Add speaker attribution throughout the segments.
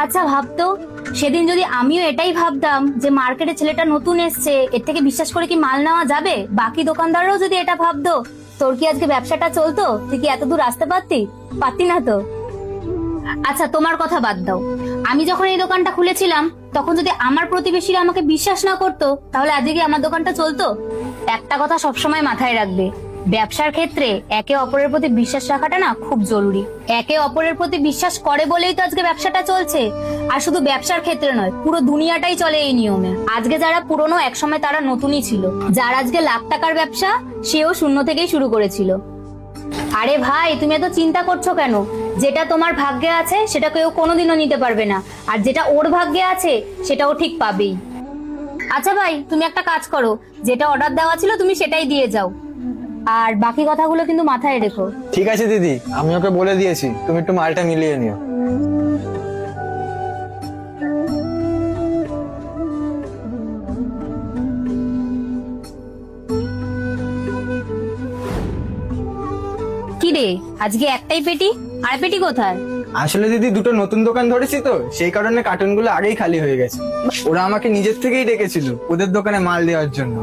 Speaker 1: আচ্ছা ভাবতো, সেদিন যদি আমিও এটাই ভাবতাম যে মার্কেটে ছেলেটা নতুন এসছে, এর থেকে বিশ্বাস করে কি মাল নেওয়া যাবে, বাকি দোকানদাররাও যদি এটা ভাবতো, তোর কি আজকে ব্যবসাটা চলতো? তুই কি এত দূর আসতে পারতি না তো। আচ্ছা তোমার কথা বাদ দাও, আমি যখন এই দোকানটা খুলেছিলাম তখন যদি আমার প্রতিবেশীরা আমাকে বিশ্বাস না করতো, তাহলে আজকে কি আমার দোকানটা চলতো? একটা কথা সবসময় মাথায় রাখবে, ব্যবসার ক্ষেত্রে একে অপরের প্রতি বিশ্বাস রাখাটা না খুব জরুরি। একে অপরের প্রতি বিশ্বাস করে বলেই তো আজকে ব্যবসাটা চলছে। আর শুধু ব্যবসার ক্ষেত্রে নয়, পুরো দুনিয়াটাই চলে এই নিয়মে। আজকে যারা পুরনো, একসময় তারা নতুনই ছিল। যার আজকে লাখ টাকার ব্যবসা, সেও শূন্য থেকেই শুরু করেছিল। আরে ভাই, তুমি এত চিন্তা করছো কেন? যেটা তোমার ভাগ্যে আছে সেটা কেউ কোনোদিনও নিতে পারবে না, আর যেটা ওর ভাগ্যে আছে সেটাও ঠিক পাবেই। আচ্ছা ভাই, তুমি একটা কাজ করো, যেটা অর্ডার দেওয়া ছিল তুমি সেটাই দিয়ে যাও, আর বাকি কথাগুলো কিন্তু মাথায় রেখো।
Speaker 2: ঠিক আছে দিদি, আমি ওকে বলে দিয়েছি, তুমি একটু মালটা মিলিয়ে নিও।
Speaker 1: কি রে, আজকে একটাই পেটি? আর পেটি কোথায়?
Speaker 2: আসলে দিদি দুটো নতুন দোকান ধরেছি তো, সেই কারণে কার্টুনগুলো আগেই খালি হয়ে গেছে। ওরা আমাকে নিজের থেকেই ডেকেছিল ওদের দোকানে মাল দেওয়ার জন্য।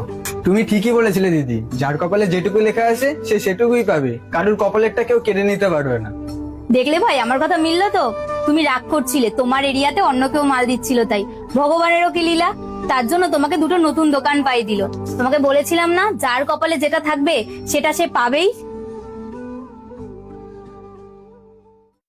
Speaker 2: তুমি ঠিকই বলেছিলে দিদি, যার কপালে যেটুকু লেখা আছে সে সেটুকুই পাবে, কারুর কপালেরটা কেউ কেড়ে নিতে পারবে না।
Speaker 1: দেখলে ভাই, আমার কথা মিললো তো। তুমি রাগ করছিলে তোমার এরিয়াতে অন্য কেউ মাল দিচ্ছিল, তাই ভগবানেরও কি লীলা, তার জন্য তোমাকে দুটো নতুন দোকান পাই দিল। তোমাকে বলেছিলাম না, যার কপালে যেটা থাকবে সেটা সে পাবেই।